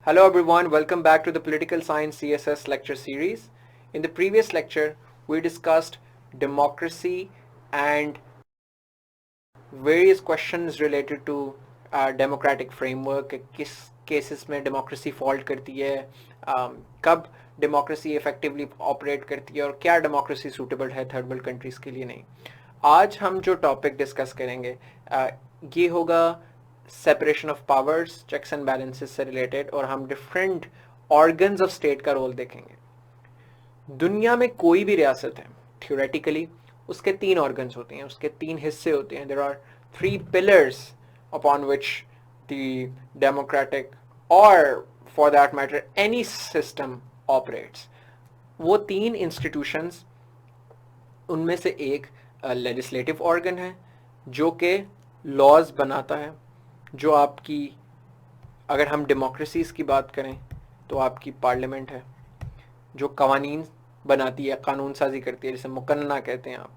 Hello everyone, welcome back to the Political Science CSS lecture series. In the previous lecture, we discussed democracy and various questions related to democratic framework, किस cases में democracy fault करती है, कब democracy effectively operate करती है और क्या democracy suitable है third world countries के लिए नहीं. आज हम जो टॉपिक डिस्कस करेंगे ये होगा separation of powers, checks and balances से रिलेटेड, और हम डिफरेंट ऑर्गन्स ऑफ स्टेट का रोल देखेंगे. दुनिया में कोई भी रियासत है, थियोरेटिकली उसके तीन ऑर्गन्स होते हैं, उसके तीन हिस्से होते हैं. There are three pillars upon which the democratic और for that matter any system operates. वो तीन इंस्टीट्यूशंस, उनमें से एक लेजिस्लेटिव ऑर्गन है जो कि लॉज बनाता है, जो आपकी, अगर हम डेमोक्रेसीज की बात करें तो आपकी पार्लियामेंट है जो कवानीन बनाती है, कानून साजी करती है, जिसे मुकन्ना कहते हैं आप.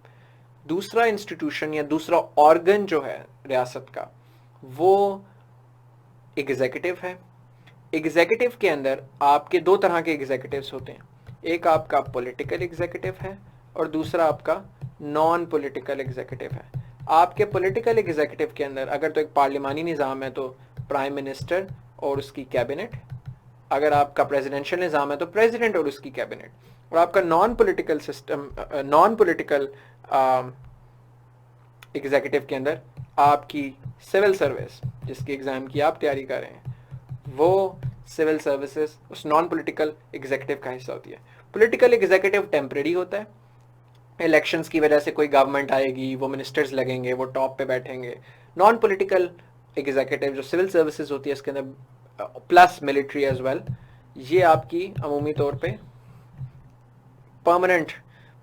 दूसरा इंस्टीट्यूशन या दूसरा ऑर्गन जो है रियासत का, वो एग्जीक्यूटिव है. एग्जीक्यूटिव के अंदर आपके दो तरह के एग्जीक्यूटिव्स होते हैं. एक आपका पॉलिटिकल एग्जीक्यूटिव है और दूसरा आपका नॉन पॉलिटिकल एग्जीक्यूटिव है. आपके पॉलिटिकल एग्जीक्यूटिव के अंदर अगर तो एक पार्लिमानी निज़ाम है तो प्राइम मिनिस्टर और उसकी कैबिनेट, अगर आपका प्रेसिडेंशियल निज़ाम है तो प्रेसिडेंट और उसकी कैबिनेट, और आपका non political system, non political executive के अंदर आपकी सिविल सर्विस, जिसकी एग्ज़ाम की आप तैयारी कर रहे हैं, वो सिविल सर्विसेज उस नॉन पॉलिटिकल एग्जीक्यूटिव का हिस्सा होती है. पॉलिटिकल एग्जीक्यूटिव टेम्परेरी होता है, इलेक्शंस की वजह से कोई गवर्नमेंट आएगी, वो मिनिस्टर्स लगेंगे, वो टॉप पे बैठेंगे. नॉन पॉलिटिकल एग्जीक्यूटिव जो सिविल सर्विसेज होती है इसके अंदर प्लस मिलिट्री एज वेल, ये आपकी अमूमी तौर पे परमानेंट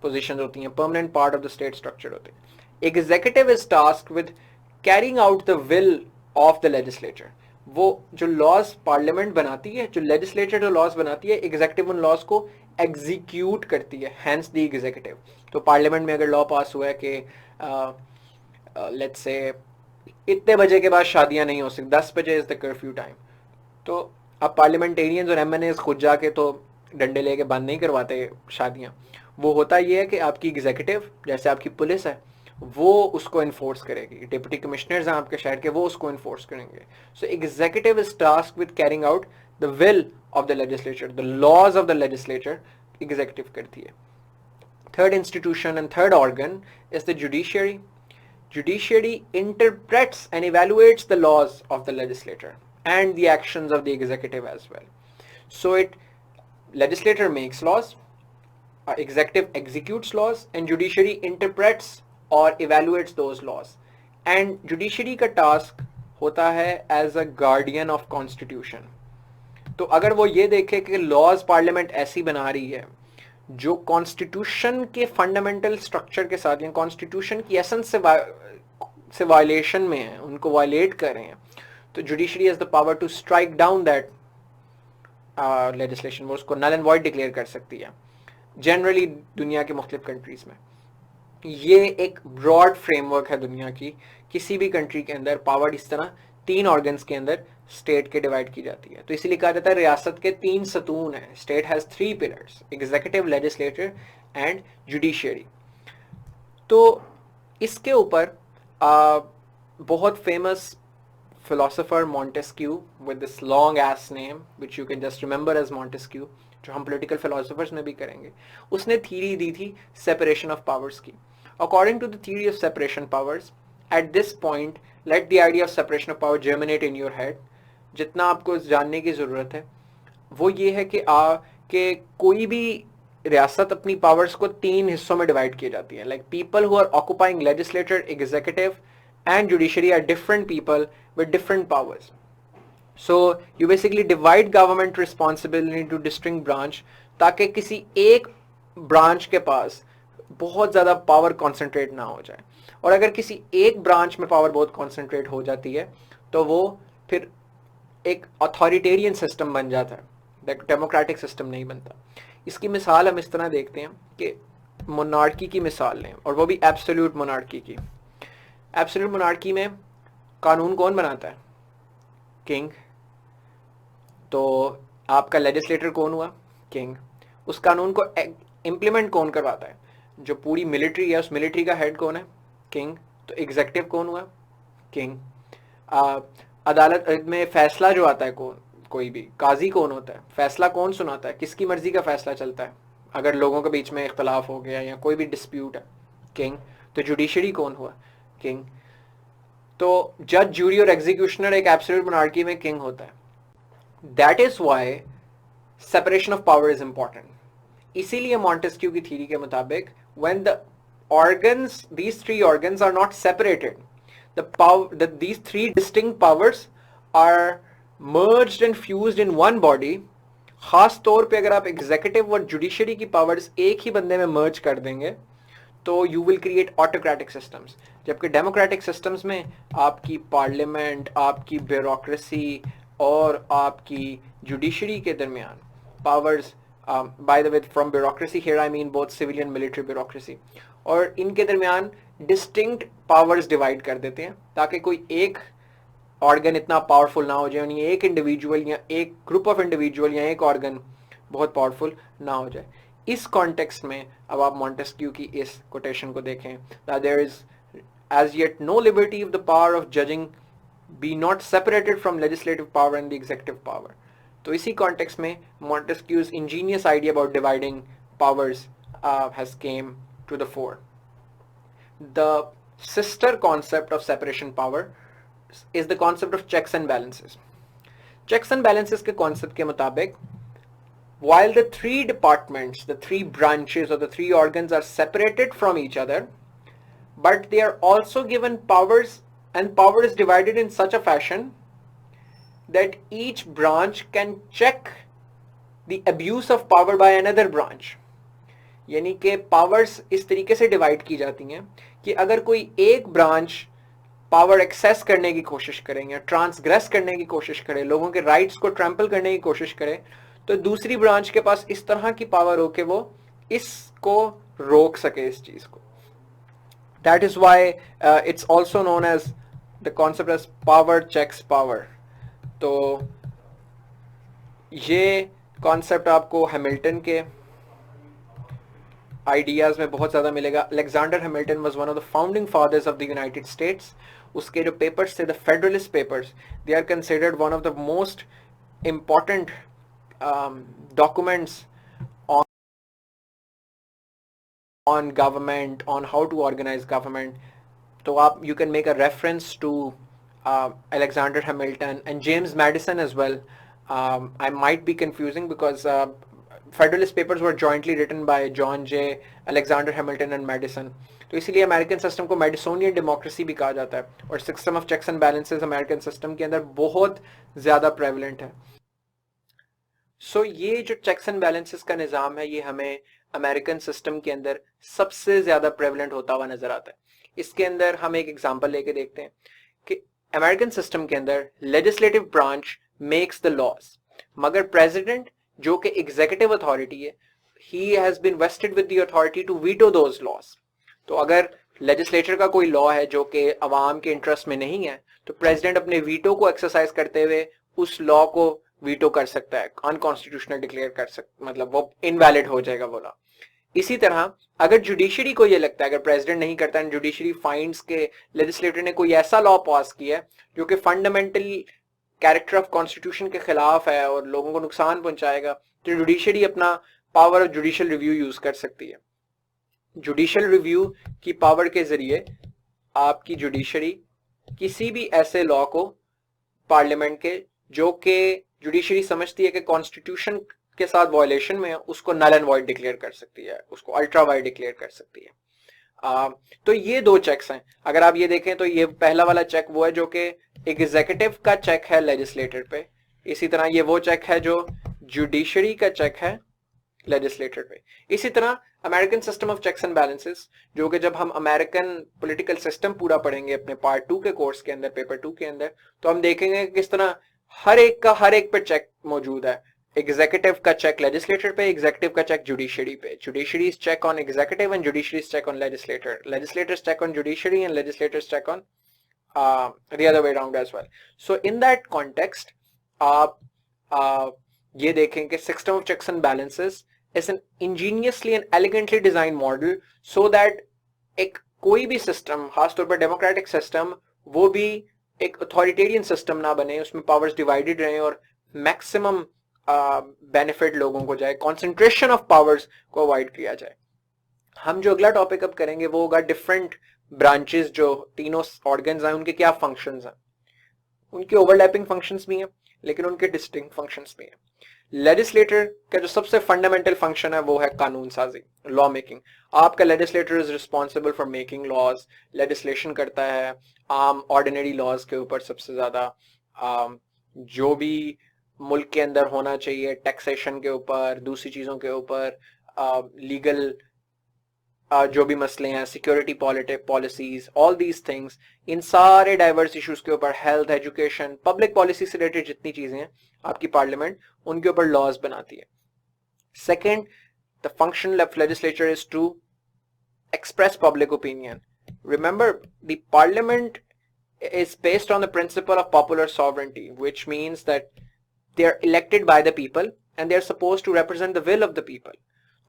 पोजीशन होती हैं, permanent part of the state structure होते हैं. Executive is tasked with carrying out the will of the legislature. वो जो लॉज पार्लियामेंट बनाती है, जो लेजिस्लेचर जो लॉज बनाती है, एग्जीक्यूटिव उन लॉज को एग्जीक्यूट करती है, हैंस द एग्जीक्यूटिव. तो पार्लियामेंट में अगर लॉ पास हुआ है कि लेट्स से इतने बजे के बाद शादियां नहीं हो सकती, 10 बजे इज द कर्फ्यू टाइम, तो अब पार्लियामेंटेरियंस और एमएनएस खुद जाके तो डंडे लेके बंद नहीं करवाते शादियां. वो होता ये है कि आपकी एग्जीक्यूटिव, जैसे आपकी पुलिस है, वो उसको इन्फोर्स करेगी. डिप्टी कमिश्नर्स हैं आपके शहर के, वो उसको इन्फोर्स करेंगे. So executive is tasked with carrying out the will of the legislature, the laws of the legislature executive करती है. Third institution and third organ is the judiciary. Judiciary interprets and evaluates the laws of the legislature and the actions of the executive as well. So legislator makes laws, executive executes laws, and judiciary interprets or evaluates those laws. And judiciary का task होता है as a guardian of constitution. तो अगर वो ये देखे कि laws parliament ऐसी बना रही है जो कॉन्स्टिट्यूशन के फंडामेंटल स्ट्रक्चर के साथ या कॉन्स्टिट्यूशन की एसेंस से वायलेशन में है, उनको वायलेट कर रहे हैं, तो judiciary has the power to strike down that legislation. वो उसको नल एंड वॉइड डिक्लेयर कर सकती है. जनरली दुनिया के मुख्तलिफ कंट्रीज में ये एक ब्रॉड फ्रेमवर्क है दुनिया की. किसी भी कंट्री के अंदर पावर इस तरह तीन ऑर्गन्स के अंदर स्टेट के डिवाइड की जाती है. तो इसीलिए कहा जाता है रियासत के तीन सतून हैं. State has three pillars, executive, legislative and judiciary. तो इसके ऊपर बहुत famous philosopher Montesquieu with this long ass name which you can just remember as Montesquieu, जो हम पॉलिटिकल फिलोसोफर्स में भी करेंगे, उसने थ्योरी दी थी सेपरेशन ऑफ पावर्स की. According to the theory of separation powers, at this point let the idea of separation of power germinate in your head. जितना आपको जानने की ज़रूरत है वो ये है कि कोई भी रियासत अपनी पावर्स को तीन हिस्सों में डिवाइड की जाती है. Like people who are occupying legislature, executive and judiciary are different people with different powers. So you basically divide government responsibility to distinct branch, ताकि किसी एक ब्रांच के पास बहुत ज़्यादा पावर कॉन्सेंट्रेट ना हो जाए. और अगर किसी एक ब्रांच में पावर बहुत कॉन्सेंट्रेट हो जाती है तो वो फिर एक अथॉरिटेरियन सिस्टम बन जाता है, डेमोक्रेटिक सिस्टम नहीं बनता. इसकी मिसाल हम इस तरह देखते हैं कि मोनार्की की मिसाल लें, और वो भी एब्सोल्यूट मोनार्की की. एब्सोल्यूट मोनार्की में कानून कौन बनाता है? किंग. तो आपका लेजिस्लेटर कौन हुआ? किंग। उस कानून को इम्प्लीमेंट कौन करवाता है? जो पूरी मिलिट्री है, उस मिलिट्री का हेड कौन है? किंग। तो एग्जेक्टिव कौन हुआ? किंग। अदालत में फैसला जो आता है, कौन, कोई भी काजी कौन होता है? फैसला कौन सुनाता है? किसकी मर्जी का फैसला चलता है अगर लोगों के बीच में इख्तलाफ हो गया या कोई भी डिस्प्यूट है? किंग। तो जुडिशरी कौन हुआ? किंग। तो जज, जूरी और एग्जीक्यूशनर एक एब्सोल्यूट मोनार्की में किंग होता है. That is why separation of power is important. इसीलिए मॉन्टेस्क्यू की थ्योरी के मुताबिक when the organs, these three organs are not separated, the power, these three distinct powers are merged and fused in one body. खास तौर पे अगर आप executive और जुडिशरी की पावर्स एक ही बंदे में मर्ज कर देंगे तो you will create autocratic systems. जबकि डेमोक्रेटिक सिस्टम्स में आपकी पार्लियामेंट, आपकी ब्यूरोक्रेसी और आपकी जुडिशरी के दरमियान powers, by the way, from bureaucracy here I mean both civilian and military bureaucracy, और इनके दरमियान डिस्टिंक्ट पावर्स डिवाइड कर देते हैं ताकि कोई एक ऑर्गन इतना पावरफुल ना हो जाए, यानी एक इंडिविजुअल या एक ग्रुप ऑफ इंडिविजुअल या एक ऑर्गन बहुत पावरफुल ना हो जाए. इस कॉन्टेक्स्ट में अब आप मॉन्टेस्क्यू की इस कोटेशन को देखें, there is as yet no liberty of the power of judging be not separated from legislative power and the executive power. तो इसी कॉन्टेक्स्ट में Montesquieu's ingenious idea about dividing powers has came to the fore. The sister concept of separation power is the concept of checks and balances. Checks and balances के concept के मुताबिक while the three departments, the three branches or the three organs are separated from each other, but they are also given powers, and power is divided in such a fashion that each branch can check the abuse of power by another branch. यानी कि powers इस तरीके से divide की जाती हैं कि अगर कोई एक ब्रांच पावर एक्सेस करने की कोशिश करे या ट्रांसग्रेस करने की कोशिश करे, लोगों के राइट्स को ट्रैम्पल करने की कोशिश करे, तो दूसरी ब्रांच के पास इस तरह की पावर हो कि वो इसको रोक सके, इस चीज को. That is why it's also known as the concept as power checks power. तो ये कॉन्सेप्ट आपको हैमिल्टन के आइडियाज में बहुत ज़्यादा मिलेगा. Alexander Hamilton was one of the founding fathers of the United States. उसके जो पेपर्स थे, the federalist papers, they are considered one of the most important documents on government, on how to organize government. तो आप, you can make a reference to Alexander Hamilton and James Madison as well. I might be confusing because Federalist Papers were jointly written by John Jay, Alexander Hamilton and Madison. तो इसीलिए American system को मैडिसोनियन democracy भी कहा जाता है, और system of checks and balances American system के अंदर बहुत ज़्यादा प्रेवलेंट है. सो ये जो चेक्स एंड बैलेंसेस का निज़ाम है, ये हमें अमेरिकन सिस्टम के अंदर सबसे ज़्यादा प्रेवलेंट होता हुआ नजर आता है. इसके अंदर हम एक एग्जांपल लेके देखते हैं कि अमेरिकन सिस्टम के अंदर legislative branch makes the laws, मगर प्रेसिडेंट जो कि एग्जीक्यूटिव अथॉरिटी है, he has been vested with the authority to veto those laws. तो अगर लेजिस्लेचर का कोई लॉ है जो कि अवाम के इंटरेस्ट में नहीं है, तो प्रेसिडेंट अपने वीटो को एक्सरसाइज करते हुए उस लॉ को वीटो कर सकता है, अनकॉन्स्टिट्यूशनल डिक्लेयर कर सकता, मतलब वो इनवैलिड हो जाएगा वो लॉ. इसी तरह अगर जुडिशरी को ये लगता है, अगर प्रेसिडेंट नहीं करता है, जुडिशरी फाइंड्स के लेजिस्लेटर ने कोई ऐसा लॉ पास किया है जो कि फंडामेंटल कैरेक्टर ऑफ कॉन्स्टिट्यूशन के खिलाफ है और लोगों को नुकसान पहुंचाएगा, तो जुडिशरी अपना power of judicial review use कर सकती है. जुडिशियल रिव्यू की पावर के जरिए आपकी जुडिशरी किसी भी ऐसे लॉ को पार्लियामेंट के, जो कि जुडिशरी समझती है कि कॉन्स्टिट्यूशन के साथ वायलेशन में है, उसको नल एंड वॉइड डिक्लेयर कर सकती है, उसको अल्ट्रा वाइड डिक्लेयर कर सकती है. तो ये दो चेक्स हैं. अगर आप ये देखें तो ये पहला वाला चेक वो है जो कि एग्जीक्यूटिव का चेक है लेजिस्लेटर पे. इसी तरह ये वो चेक है जो जुडिशरी का चेक है लेजिस्लेटर पे. इसी तरह American system of checks and balances, जो कि जब हम अमेरिकन पॉलिटिकल सिस्टम पूरा पढ़ेंगे अपने पार्ट 2 के कोर्स के अंदर, पेपर 2 के अंदर, तो हम देखेंगे कि किस तरह हर एक पे चेक मौजूद है. एग्जीक्यूटिव का चेक लेजिस्लेटर पे, एग्जीक्यूटिव का चेक जुडिशरी पे, judiciary's check on executive and judiciary's check on legislator, legislator's check on judiciary and legislator's check on the other way around as well. So in that context, ये देखें कि system of checks and balances is an ingeniously and elegantly design model so that एक कोई भी system, खासतौर पर democratic system, वो भी एक अथॉरिटेरियन सिस्टम ना बने, उसमें पावर्स डिवाइडेड रहें और मैक्सिमम बेनिफिट लोगों को जाए, कॉन्सेंट्रेशन ऑफ पावर्स को अवॉइड किया जाए। हम जो अगला टॉपिक अब करेंगे वो होगा डिफरेंट ब्रांचेस, जो तीनों ऑर्गन्स हैं उनके क्या फंक्शंस हैं। उनके ओवरलैपिंग फंक्शंस भी हैं लेकिन उनके डिस्टिंक्ट फंक्शंस भी हैं। लेजिस्लेटर का जो सबसे फंडामेंटल फंक्शन है वो है कानून साजी, लॉ मेकिंग। आपका legislator is responsible for making laws, legislation करता है आम ऑर्डिनरी लॉज के ऊपर सबसे ज्यादा, जो भी मुल्क के अंदर होना चाहिए, टैक्सेशन के ऊपर, दूसरी चीजों के ऊपर, लीगल जो भी मसले हैं, security policies, all these things, इन सारे डाइवर्स इश्यूज के ऊपर, हेल्थ, एजुकेशन, पब्लिक पॉलिसी से रिलेटेड जितनी चीजें हैं आपकी पार्लियामेंट उनके ऊपर लॉज बनाती है। Second, the function of legislature is to express public opinion. Remember, the parliament is based on the principle of popular sovereignty, which means that they are elected by the people and they are supposed to represent the will of the people.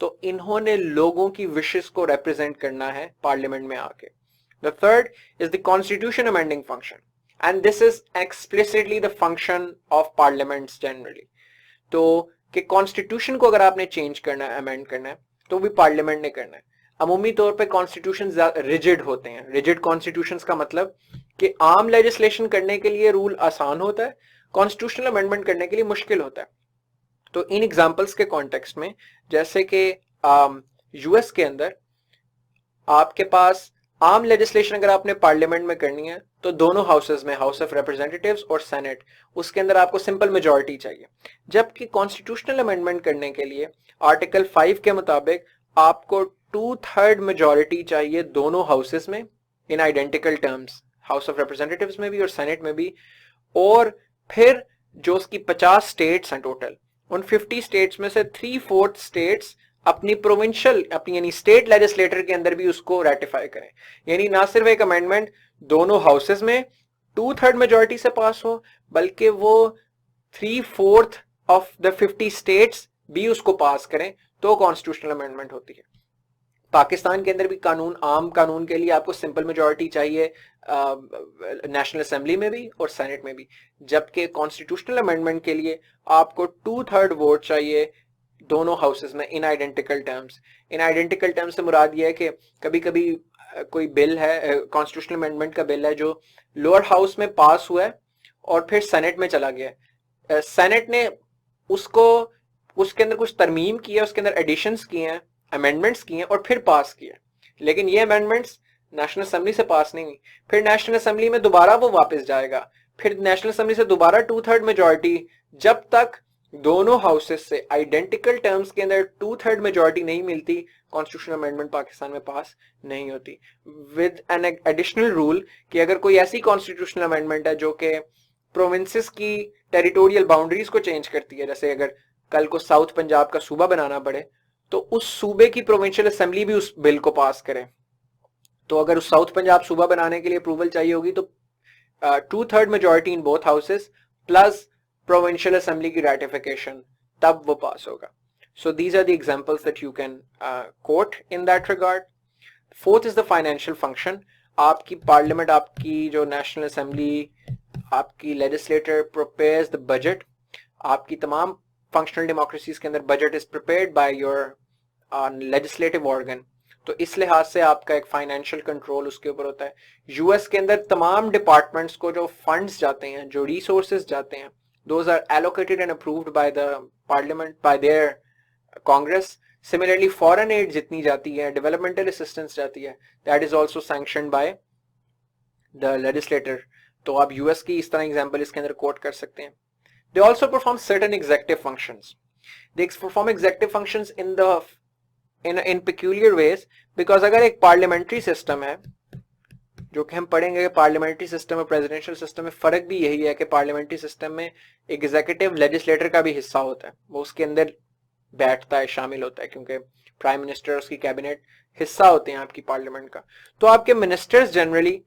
तो इन्होंने लोगों की wishes को represent करना है parliament में आके। The third is the constitution amending function, and this is explicitly the function of parliaments generally. तो कि कॉन्स्टिट्यूशन को अगर आपने चेंज करना है, अमेंड करना है, तो भी पार्लियामेंट ने करना है। अमूमी तौर पे कॉन्स्टिट्यूशन रिजिड होते हैं। रिजिड कॉन्स्टिट्यूशंस का मतलब कि आम लेजिस्लेशन करने के लिए रूल आसान होता है, कॉन्स्टिट्यूशनल अमेंडमेंट करने के लिए मुश्किल होता है। तो इन एग्जांपल्स के कॉन्टेक्स्ट में, जैसे कि यूएस के अंदर आपके पास आम लेजिस्लेशन अगर आपने पार्लियामेंट में करनी है तो दोनों हाउसेस में, हाउस ऑफ रिप्रेजेंटेटिव्स और सेनेट, उसके अंदर आपको सिंपल मेजॉरिटी चाहिए। जबकि कॉन्स्टिट्यूशनल अमेंडमेंट करने के लिए आर्टिकल 5 के मुताबिक आपको 2/3 मेजॉरिटी चाहिए दोनों हाउसेस में, in identical terms, house of representatives में भी और सेनेट में भी। और फिर जो उसकी 50 स्टेट्स हैं टोटल, उन 50 स्टेट्स में से 3/4 स्टेट्स अपनी प्रोविंशियल, अपनी यानी स्टेट लेजिस्लेटर के अंदर भी उसको रेटिफाई करें। यानी ना सिर्फ एक अमेंडमेंट दोनों हाउसेस में 2/3 मेजॉरिटी से पास हो, बल्कि वो 3/4 ऑफ द 50 स्टेट्स भी उसको पास करें, तो कॉन्स्टिट्यूशनल अमेंडमेंट होती है। पाकिस्तान के अंदर भी कानून, आम कानून के लिए आपको सिंपल मेजॉरिटी चाहिए नेशनल असेंबली में भी और सेनेट में भी, जबकि कॉन्स्टिट्यूशनल अमेंडमेंट के लिए आपको 2/3 वोट चाहिए दोनों हाउसेस में, in identical terms. In identical terms से मुराद ये है कि कभी कभी कोई बिल है, कॉन्स्टिट्यूशनल अमेंडमेंट का बिल है जो लोअर हाउस में पास हुआ है और फिर सेनेट में चला गया, सेनेट ने उसको, उसके अंदर कुछ तरमीम की है, उसके अंदर एडिशंस किए हैं, अमेंडमेंट्स किए हैं और फिर पास किया, लेकिन ये अमेंडमेंट्स नेशनल असेंबली से पास नहीं हुई। फिर नेशनल असेंबली में दोबारा वो वापस जाएगा, फिर नेशनल असेंबली से दोबारा 2/3 मेजॉरिटी, जब तक दोनों हाउसेस से आइडेंटिकल टर्म्स के अंदर 2/3 मेजॉरिटी नहीं मिलती, कॉन्स्टिट्यूशनल अमेंडमेंट पाकिस्तान में पास नहीं होती। विद एन एडिशनल रूल कि अगर कोई ऐसी कॉन्स्टिट्यूशनल अमेंडमेंट है जो कि प्रोविंसेस की टेरिटोरियल बाउंड्रीज को चेंज करती है, जैसे अगर कल को साउथ पंजाब का सूबा बनाना पड़े तो उस सूबे की प्रोविंशियल असेंबली भी उस बिल को पास करे, तो अगर उस साउथ पंजाब सूबा बनाने के लिए अप्रूवल चाहिए होगी तो 2/3 majority in both houses plus provincial assembly की रैटिफिकेशन, तब वो पास होगा। So these are the examples that you can quote in that regard. Fourth is the financial function. आपकी पार्लियामेंट, आपकी जो नेशनल असेंबली, आपकी लेजिस्लेटर प्रिपेयर्स द बजट। आपकी तमाम फंक्शनल डेमोक्रेसीज के अंदर budget is prepared by your legislative organ, तो इस लिहाज से आपका एक फाइनेंशियल कंट्रोल उसके ऊपर होता है। यूएस के अंदर तमाम डिपार्टमेंट्स को जो फंड्स जाते हैं, जो रिसोर्सेज जाते हैं, those are allocated and approved by the parliament, by their congress. Similarly, foreign aid जितनी जाती है, developmental assistance जाती है, that is also sanctioned by the legislator. तो आप यूएस की इस तरह एग्जांपल इसके अंदर कोट कर सकते हैं। They also perform certain executive functions. They perform executive functions in peculiar ways, because अगर एक parliamentary system है, जो कि हम पढ़ेंगे, पार्लियामेंट्री सिस्टम और प्रेसिडेंशियल सिस्टम में फर्क भी यही है कि पार्लियामेंट्री सिस्टम में एग्जीक्यूटिव लेजिस्लेटर का भी हिस्सा होता है, वो उसके अंदर बैठता है, शामिल होता है, क्योंकि प्राइम मिनिस्टर और उसकी कैबिनेट हिस्सा होते हैं आपकी पार्लियामेंट का। तो आपके मिनिस्टर्स जनरली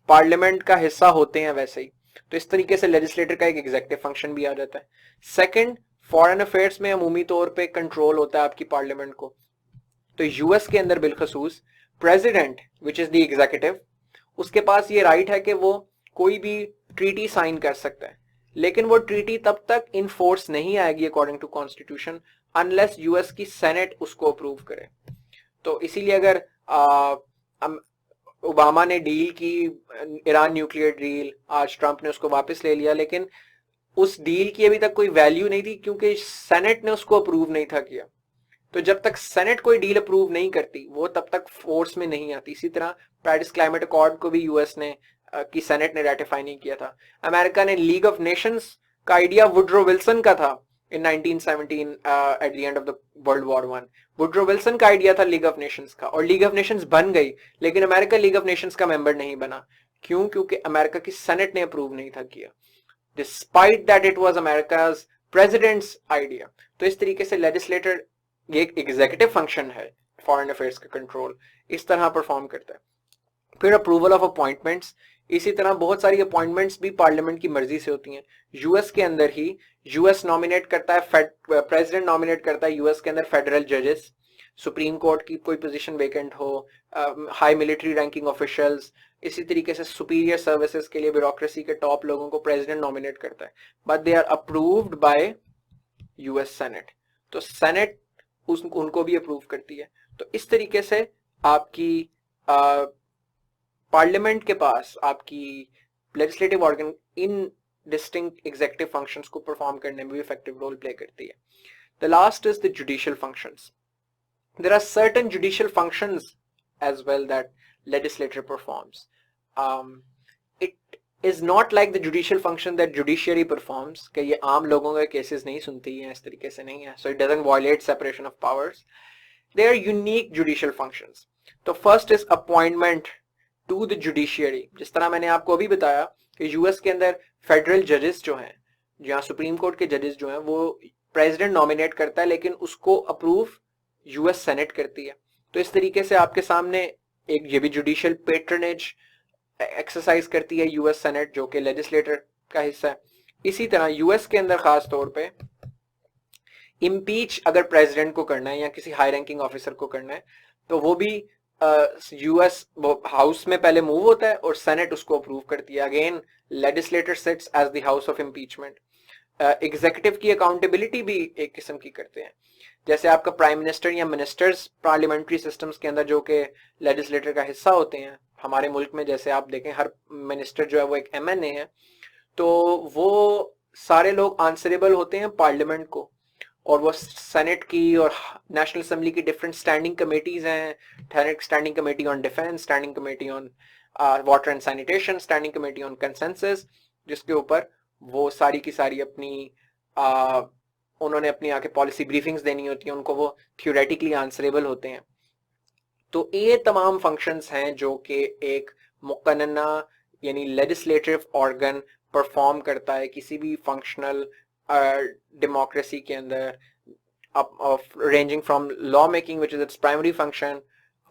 पार्लियामेंट का हिस्सा होते हैं वैसे ही। तो इस तरीके से लेजिस्लेटर का एक एग्जेक्टिव फंक्शन भी आ जाता है। सेकंड, फॉरेन अफेयर्स में अमूमी तौर पे कंट्रोल होता है आपकी पार्लियामेंट को। तो यूएस के अंदर बिलखसूस president which is the executive, उसके पास ये राइट है कि वो कोई भी ट्रीटी साइन कर सकता है, लेकिन वो ट्रीटी तब तक इन फोर्स नहीं आएगी according to constitution unless US की सेनेट उसको अप्रूव करे। तो इसीलिए अगर ओबामा ने डील की, ईरान न्यूक्लियर डील, आज ट्रंप ने उसको वापस ले लिया, लेकिन उस डील की अभी तक कोई वैल्यू नहीं थी क्योंकि सेनेट ने उसको अप्रूव नहीं था किया। तो जब तक सेनेट कोई डील अप्रूव नहीं करती वो तब तक फोर्स में नहीं आती। इसी तरह पेरिस क्लाइमेट अकॉर्ड को भी यूएस ने की सेनेट ने रेटिफाई नहीं किया था। अमेरिका ने लीग ऑफ नेशंस का आइडिया वुड्रो विल्सन का था इन 1917 at the end of the world war one. Woodrow Wilson का आइडिया था लीग ऑफ नेशंस का, और लीग ऑफ नेशंस बन गई, लेकिन अमेरिका लीग ऑफ नेशंस का मेंबर नहीं बना। क्यों? क्योंकि अमेरिका की सेनेट ने अप्रूव नहीं था किया, despite that it was America's president's idea. तो इस तरीके से लेजिस्लेटर, ये एक एग्जीक्यूटिव फंक्शन है फॉरेन अफेयर्स का कंट्रोल, इस तरह परफॉर्म करता है। फिर अप्रूवल ऑफ अपॉइंटमेंट्स, इसी तरह बहुत सारी अपॉइंटमेंट्स भी पार्लियामेंट की मर्जी से होती हैं। यूएस के अंदर ही यूएस नॉमिनेट करता है, प्रेसिडेंट नॉमिनेट करता है यूएस के अंदर फेडरल जजेस, सुप्रीम कोर्ट की कोई पोजीशन वेकेंट हो, हाई मिलिट्री रैंकिंग ऑफिशियल्स, इसी तरीके से सुपीरियर सर्विसेज के लिए ब्यूरोक्रेसी के टॉप लोगों को प्रेसिडेंट नॉमिनेट करता है, but they are approved by US senate. तो सेनेट उनको भी अप्रूव करती है। तो इस तरीके से आपकी पार्लियामेंट के पास आपकी legislative organ in distinct executive functions को परफॉर्म करने में भी इफेक्टिव रोल प्ले करती है। The last is the judicial functions. There are certain judicial functions as well that legislature performs. It is not like the judicial function that judiciary performs, कि ये आम लोगों के केसेस नहीं सुनती हैं, इस तरीके से नहीं है, so it doesn't violate separation of powers. They are unique judicial functions. तो first is appointment to the judiciary. जिस तरह मैंने आपको अभी बताया कि यूएस के अंदर फेडरल जजेस जो हैं, जहाँ सुप्रीम कोर्ट के जजेस जो हैं, वो प्रेसिडेंट नॉमिनेट करता है, लेकिन उसको अप्रूव यूएस सेनेट करती है। तो इस तरीके से आपके सामने एक ये भी जुडिशियल पेट्रनेज एक्सरसाइज करती है यूएस सेनेट, जो कि लेजिस्लेटर का हिस्सा है। इसी तरह यूएस के अंदर खास तौर पे इम्पीच अगर प्रेसिडेंट को करना है या किसी हाई रैंकिंग ऑफिसर को करना है, तो वो भी यूएस हाउस में पहले मूव होता है और सेनेट उसको अप्रूव करती है। Again legislator sits as the house of impeachment. Executive की अकाउंटेबिलिटी भी एक किस्म की करते हैं, जैसे आपका प्राइम मिनिस्टर या मिनिस्टर्स पार्लियामेंट्री सिस्टम्स के अंदर जो कि लेजिस्लेटर का हिस्सा होते हैं। हमारे मुल्क में जैसे आप देखें हर मिनिस्टर जो है वो एक एमएनए है, तो वो सारे लोग आंसरेबल होते हैं पार्लियामेंट को, और वो सेनेट की और नेशनल असेंबली की डिफरेंट स्टैंडिंग कमेटीज हैं, standing committee on defence, standing committee on water and sanitation, standing committee on consensus, जिसके ऊपर वो सारी की सारी अपनी उन्होंने अपनी आके पॉलिसी ब्रीफिंग्स देनी होती है, उनको वो थियोरेटिकली आंसरेबल होते हैं। तो ये तमाम फंक्शंस हैं जो कि एक मुकन्ना यानी लेजिस्लेटिव ऑर्गन परफॉर्म करता है किसी भी फंक्शनल डेमोक्रेसी के अंदर, ranging from lawmaking, which is its primary function,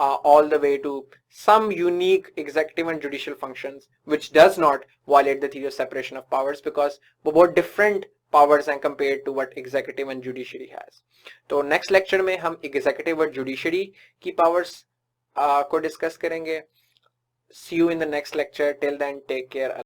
all the way to some unique executive and judicial functions, which does not violate the theory of separation of powers, because वो बहुत different powers हैं compared to what executive and judiciary has. तो next lecture में हम executive और judiciary की powers को discuss करेंगे. See you in the next lecture. Till then, take care.